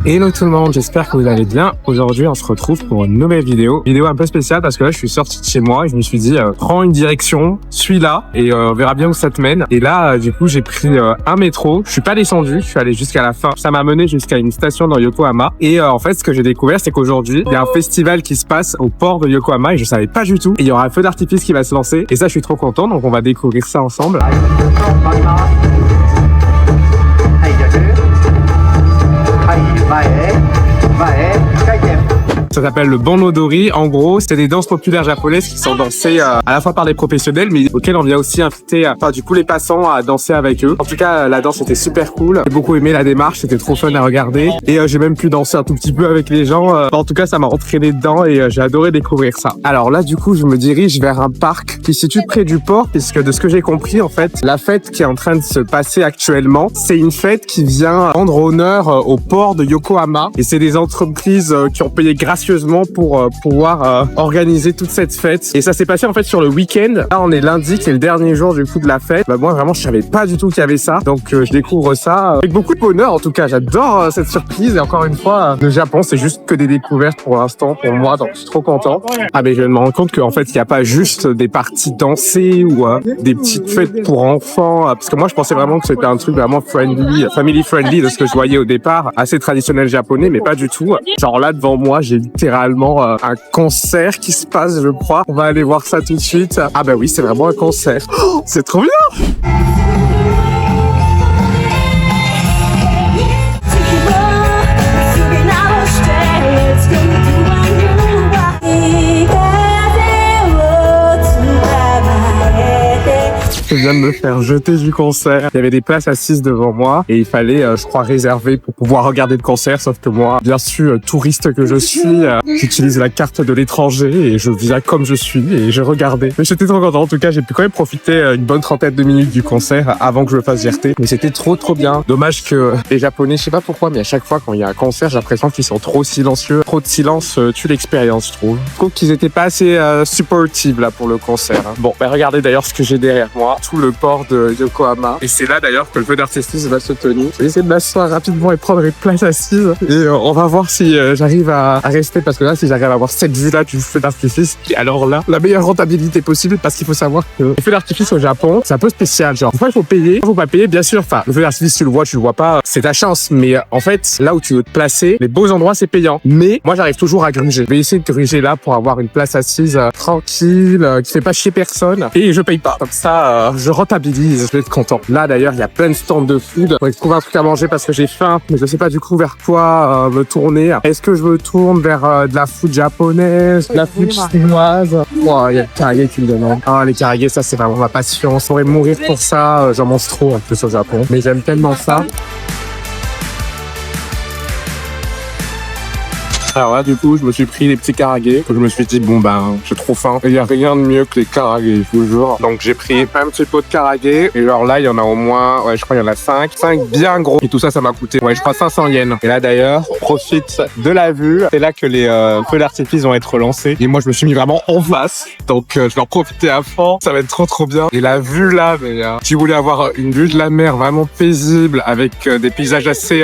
Hello tout le monde, j'espère que vous allez bien. Aujourd'hui, on se retrouve pour une nouvelle vidéo. Vidéo un peu spéciale parce que là, je suis sorti de chez moi et je me suis dit, prends une direction, suis là et on verra bien où ça te mène. Et là, du coup, j'ai pris un métro. Je suis pas descendu, je suis allé jusqu'à la fin. Ça m'a mené jusqu'à une station dans Yokohama. Et en fait, ce que j'ai découvert, c'est qu'aujourd'hui, il y a un festival qui se passe au port de Yokohama et je savais pas du tout. Et il y aura un feu d'artifice qui va se lancer. Et ça, je suis trop content. Donc, on va découvrir ça ensemble. Ça s'appelle le Bon-Odori. En gros, c'est des danses populaires japonaises qui sont dansées à la fois par des professionnels, mais auxquelles on vient aussi inviter, du coup, les passants à danser avec eux. En tout cas, la danse était super cool. J'ai beaucoup aimé la démarche, c'était trop fun à regarder. Et j'ai même pu danser un tout petit peu avec les gens. En tout cas, ça m'a entraîné dedans et j'ai adoré découvrir ça. Alors là, du coup, je me dirige vers un parc qui se situe près du port, puisque de ce que j'ai compris, en fait, la fête qui est en train de se passer actuellement, c'est une fête qui vient rendre honneur au port de Yokohama. Et c'est des entreprises qui ont payé gracieusement pour pouvoir organiser toute cette fête. Et ça s'est passé en fait sur le week-end. Là, on est lundi, qui est le dernier jour du coup de la fête. Moi, vraiment, je savais pas du tout qu'il y avait ça. Donc, je découvre ça avec beaucoup de bonheur. En tout cas, j'adore cette surprise. Et encore une fois, le Japon, c'est juste que des découvertes pour l'instant pour moi. Donc, je suis trop content. Ah, mais je me rends compte qu'en fait, il n'y a pas juste des parties dansées ou des petites fêtes pour enfants. Parce que moi, je pensais vraiment que c'était un truc vraiment friendly, family friendly de ce que je voyais au départ. Assez traditionnel japonais, mais pas du tout. Genre là, devant moi, j'ai littéralement un concert qui se passe, je crois. On va aller voir ça tout de suite. Ah bah oui, c'est vraiment un concert. Oh, c'est trop bien! Je viens de me faire jeter du concert. Il y avait des places assises devant moi et il fallait, je crois, réserver pour pouvoir regarder le concert. Sauf que moi, bien sûr, touriste que je suis, j'utilise la carte de l'étranger et je viens comme je suis et j'ai regardé. Mais j'étais trop content. En tout cas, j'ai pu quand même profiter une bonne trentaine de minutes du concert avant que je me fasse jeter. Mais c'était trop bien. Dommage que les Japonais, je sais pas pourquoi, mais à chaque fois quand il y a un concert, j'ai l'impression qu'ils sont trop silencieux. Trop de silence tue l'expérience, je trouve. Je trouve qu'ils étaient pas assez supportive là pour le concert. Bon, regardez d'ailleurs ce que j'ai derrière moi. Tout le port de Yokohama. Et c'est là d'ailleurs que le feu d'artifice va se tenir. Je vais essayer de m'asseoir rapidement et prendre une place assise. Et on va voir si j'arrive à rester. Parce que là, si j'arrive à avoir cette vue-là du feu d'artifice, alors là, la meilleure rentabilité possible. Parce qu'il faut savoir que le feu d'artifice au Japon, c'est un peu spécial. Genre, pourquoi il faut payer? Il faut pas payer, bien sûr. Enfin, le feu d'artifice, tu le vois pas, c'est ta chance. Mais en fait, là où tu veux te placer, les beaux endroits, c'est payant. Mais moi, j'arrive toujours à gruger. Je vais essayer de gruger là pour avoir une place assise tranquille, qui fait pas chier personne. Et je paye pas. Comme ça, je rentabilise, je vais être content. Là d'ailleurs, il y a plein de stands de food. Je vais trouver un truc à manger parce que j'ai faim, mais je sais pas du coup vers quoi me tourner. Est-ce que je me tourne vers de la food japonaise, de la food chinoise? Oh, il y a le karaage qui me demande. Ah, les karaage, ça c'est vraiment ma passion. Je pourrais mourir pour ça. J'en mange trop en plus au Japon, mais j'aime tellement ça. Alors là, du coup, je me suis pris les petits karaage. Je me suis dit, bon, j'ai trop faim. Il n'y a rien de mieux que les karaage, je vous jure. Donc, j'ai pris un petit pot de karaage. Et genre là, il y en a au moins, je crois qu'il y en a 5. 5 bien gros. Et tout ça, ça m'a coûté, je crois 500 yens. Et là, d'ailleurs, on profite de la vue. C'est là que les feux d'artifice vont être lancés. Et moi, je me suis mis vraiment en face. Donc, je vais en profiter à fond. Ça va être trop bien. Et la vue là, si vous voulez avoir une vue de la mer vraiment paisible avec des paysages assez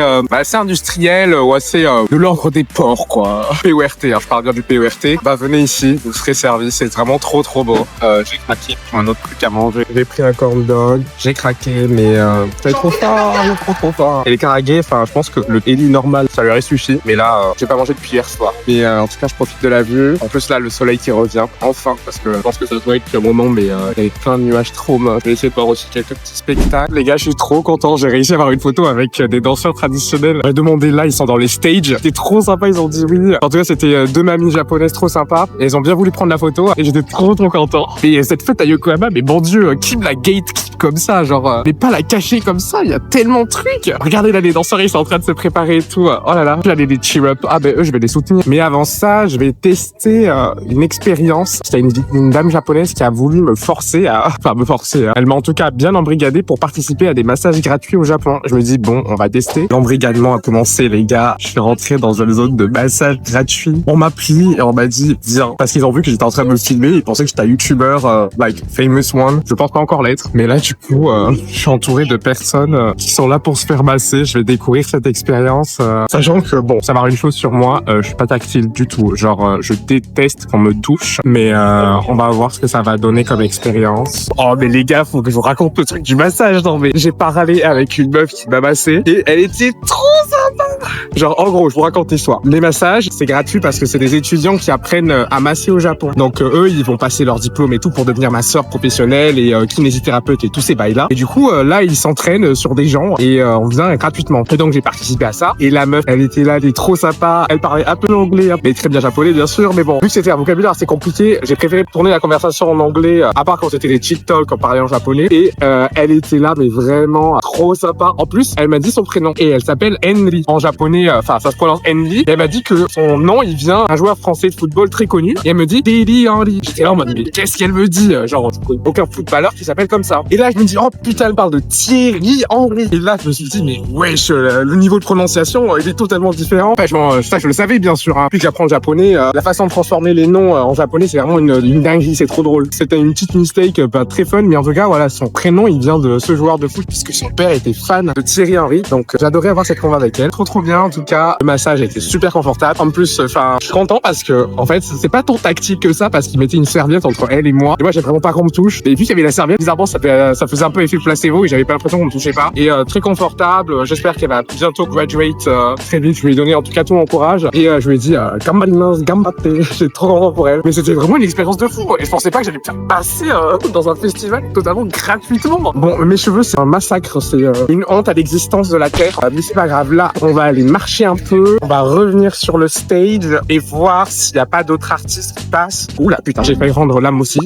industriels ou assez de l'ordre des ports, quoi. PORT, je parle bien du PORT. Venez ici, vous serez servi, c'est vraiment trop beau. J'ai craqué pour un autre truc à manger. J'ai pris un corn dog, j'ai craqué, mais c'est trop fort. Et les karaage, je pense que le heli normal, ça lui aurait suffi. Mais là, j'ai pas mangé depuis hier soir. Mais en tout cas, je profite de la vue. En plus là, le soleil qui revient, enfin, parce que je pense que ça doit être un moment, mais il y avait plein de nuages trop moches. Je vais essayer de voir aussi quelques petits spectacles. Les gars, je suis trop content. J'ai réussi à avoir une photo avec des danseurs traditionnels. J'ai demandé là, ils sont dans les stages. C'était trop sympa, ils ont dit oui. En tout cas, c'était deux mamies japonaises trop sympas. Et elles ont bien voulu prendre la photo. Et j'étais trop content. Et cette fête à Yokohama, mais mon Dieu, qui me la gatekeep comme ça? Genre, mais pas la cacher comme ça. Il y a tellement de trucs. Regardez là, les danseurs, ils sont en train de se préparer et tout. Oh là là. J'allais les cheer up. Ah eux, je vais les soutenir. Mais avant ça, je vais tester une expérience. C'était une dame japonaise qui a voulu me forcer à... Enfin, me forcer. Elle m'a en tout cas bien embrigadé pour participer à des massages gratuits au Japon. Je me dis, bon, on va tester. L'embrigadement a commencé, les gars. Je suis rentré dans une zone de massage gratuit. On m'a pris et on m'a dit, viens. Parce qu'ils ont vu que j'étais en train de me filmer. Ils pensaient que j'étais un YouTuber, like, famous one. Je pense pas encore l'être. Mais là, du coup, je suis entouré de personnes qui sont là pour se faire masser. Je vais découvrir cette expérience, sachant que bon, savoir une chose sur moi, je suis pas tactile du tout. Genre, je déteste qu'on me touche, mais on va voir ce que ça va donner comme expérience. Oh mais les gars, faut que je vous raconte le truc du massage. Non mais j'ai parlé avec une meuf qui m'a massé et elle était trop sympa. Genre en gros, je vous raconte l'histoire. Les massages, c'est gratuit parce que c'est des étudiants qui apprennent à masser au Japon. Donc eux, ils vont passer leur diplôme et tout pour devenir masseur professionnel et kinésithérapeute et tous ces bails-là. Et du coup, là, ils s'entraînent sur des gens et on vient gratuitement. Et donc j'ai participé à ça. Et la meuf, elle était là, elle est trop sympa. Elle parlait un peu anglais, mais très bien japonais bien sûr. Mais bon, vu que c'était un vocabulaire assez compliqué, j'ai préféré tourner la conversation en anglais, à part quand c'était les cheat talk, quand on parlait en japonais. Et elle était là, mais vraiment trop sympa. En plus, elle m'a dit son prénom et elle s'appelle Henry. En japonais, enfin ça se prononce Henry. Et elle m'a dit que son nom, il vient d'un joueur français de football très connu. Et elle me dit Thierry Henry. J'étais là en mode mais qu'est-ce qu'elle me dit? Genre aucun footballeur qui s'appelle comme ça. Et là je me dis oh putain, elle parle de Thierry Henry. Et là je me suis dit mais wesh, le niveau de prononciation il est totalement différent. Enfin, ça je le savais bien sûr. Puis que j'apprends le japonais, la façon de transformer les noms en japonais c'est vraiment une dinguerie, c'est trop drôle. C'était une petite mistake, pas très fun, mais en tout cas voilà, son prénom il vient de ce joueur de foot puisque son père était fan de Thierry Henry. Donc j'adorais avoir cette conversation avec elle. Trop bien en tout cas. Le massage était super confortable. En plus, enfin, je suis content parce que en fait c'est pas tant tactique que ça parce qu'il mettait une serviette entre elle et moi. Et moi j'ai vraiment pas qu'on me touche. Et vu qu'il y avait la serviette, bizarrement ça faisait un peu effet placebo et j'avais pas l'impression qu'on me touchait pas. Et très confortable. J'espère qu'elle va bientôt graduate très vite. Je lui ai donné en tout cas tout mon courage et je lui ai dit Gambarimas, gambate. J'étais trop content pour elle. Mais c'était vraiment une expérience de fou. Et je pensais pas que j'allais me faire passer dans un festival totalement gratuitement. Bon, mes cheveux c'est un massacre. C'est une honte à l'existence de la terre. Mais c'est pas grave. Là, on va aller marcher un peu. On va revenir sur le stage et voir s'il y a pas d'autres artistes qui passent. Oula putain, j'ai failli rendre l'âme aussi.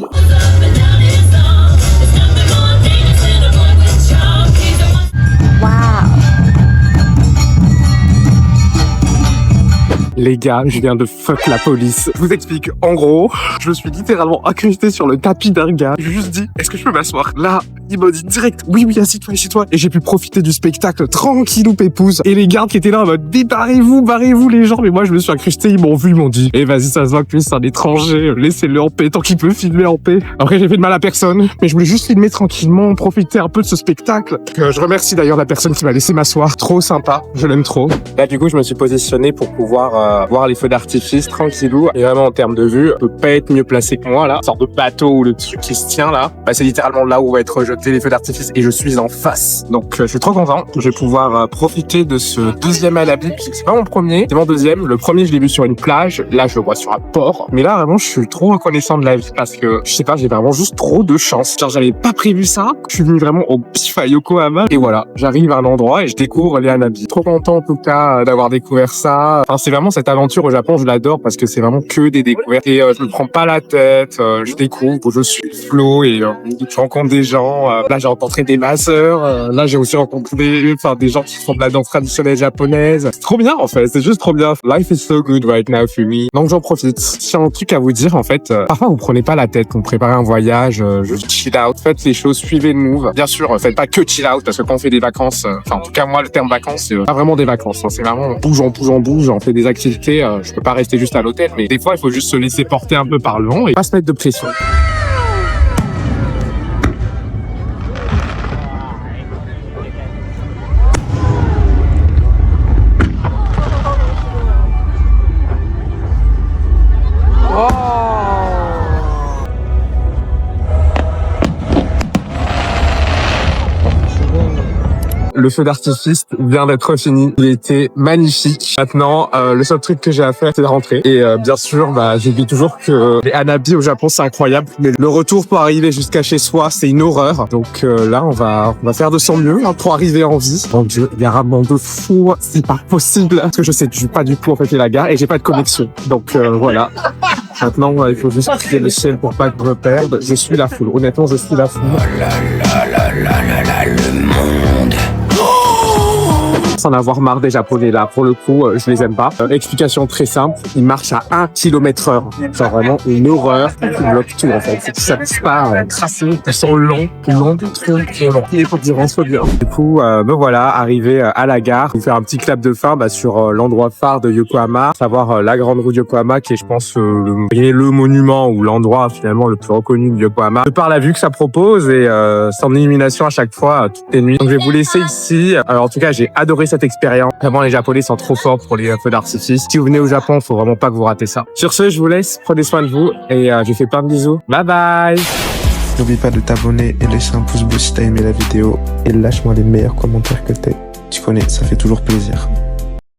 Les gars, je viens de fuck la police. Je vous explique. En gros, je me suis littéralement accrusté sur le tapis d'un gars. Je lui ai juste dit, est-ce que je peux m'asseoir? Là, il m'a dit direct, oui, assieds-toi. Et j'ai pu profiter du spectacle tranquillou pépouze. Et les gardes qui étaient là en mode, barrez-vous les gens. Mais moi, je me suis accrusté, ils m'ont vu, ils m'ont dit, vas-y, ça se voit que lui, c'est un étranger. Laissez-le en paix, tant qu'il peut filmer en paix. Après, j'ai fait de mal à personne. Mais je voulais juste filmer tranquillement, profiter un peu de ce spectacle. Je remercie d'ailleurs la personne qui m'a laissé m'asseoir. Trop sympa. Je l'aime trop. Là, du coup, je me suis positionné pour pouvoir voir les feux d'artifice tranquillou. Et vraiment en termes de vue, on peut pas être mieux placé que moi là. Une sorte de bateau où le truc qui se tient là, c'est littéralement là où va être rejeté les feux d'artifice et je suis en face. Donc je suis trop content. Je vais pouvoir profiter de ce deuxième Alabi puisque c'est pas mon premier, c'est mon deuxième. Le premier je l'ai vu sur une plage, là je le vois sur un port. Mais là vraiment je suis trop reconnaissant de la vie parce que je sais pas, j'ai vraiment juste trop de chance. Genre j'avais pas prévu ça. Je suis venu vraiment au pif à Yokohama et voilà, j'arrive à un endroit et je découvre les Hanabi. Trop content en tout cas d'avoir découvert ça. Enfin c'est vraiment cette aventure au Japon, je l'adore parce que c'est vraiment que des découvertes et je me prends pas la tête, je découvre, je suis flow et je rencontre des gens. Là j'ai rencontré des masseurs, là j'ai aussi rencontré des gens qui font de la danse traditionnelle japonaise. C'est trop bien en fait, c'est juste trop bien. Life is so good right now for me. Donc j'en profite. J'ai un truc à vous dire en fait, parfois vous prenez pas la tête quand vous préparez un voyage, chill out, faites les choses, suivez le move. Bien sûr, faites pas que chill out parce que quand on fait des vacances, enfin en tout cas moi le terme vacances c'est pas vraiment des vacances, hein, c'est vraiment bouge, on fait des activités, je peux pas rester juste à l'hôtel, mais des fois il faut juste se laisser porter un peu par le vent et pas se mettre de pression. Le feu d'artifice vient d'être fini. Il était magnifique. Maintenant, le seul truc que j'ai à faire, c'est de rentrer. Et bien sûr, j'ai dit toujours que les Hanabi au Japon, c'est incroyable. Mais le retour pour arriver jusqu'à chez soi, c'est une horreur. Donc là, on va faire de son mieux pour arriver en vie. Mon Dieu, il y a un rabbin de fou. C'est pas possible. Parce que je sais pas du tout en fait la gare et j'ai pas de connexion. Donc voilà. Maintenant, il faut juste prier le ciel pour pas que je me perde. Je suis la foule. Honnêtement, je suis la foule. Oh là là là là là là, le monde. commence à en avoir marre des Japonais là. Pour le coup, je les aime pas. Explication très simple, ils marchent à 1 km/h. C'est vraiment une horreur. Ils bloquent tout en fait. Ça pousse pas tracé. Ils sont longs, trop longs. Il faut dire trop bien. Du coup, me voilà arrivé à la gare. Je vais faire un petit clap de fin sur l'endroit phare de Yokohama, à savoir la grande roue de Yokohama, qui est, je pense, le monument ou l'endroit finalement le plus reconnu de Yokohama. De par la vue que ça propose et son illumination à chaque fois, toutes les nuits. Donc je vais vous laisser ici. En tout cas, j'ai adoré cette expérience. Vraiment, les Japonais sont trop forts pour les feux d'artifice. Si vous venez au Japon, faut vraiment pas que vous ratez ça. Sur ce, je vous laisse. Prenez soin de vous et je vous fais plein de bisous. Bye bye. N'oublie pas de t'abonner et laisser un pouce bleu si t'as aimé la vidéo. Et lâche-moi les meilleurs commentaires que t'aies. Tu connais, ça fait toujours plaisir.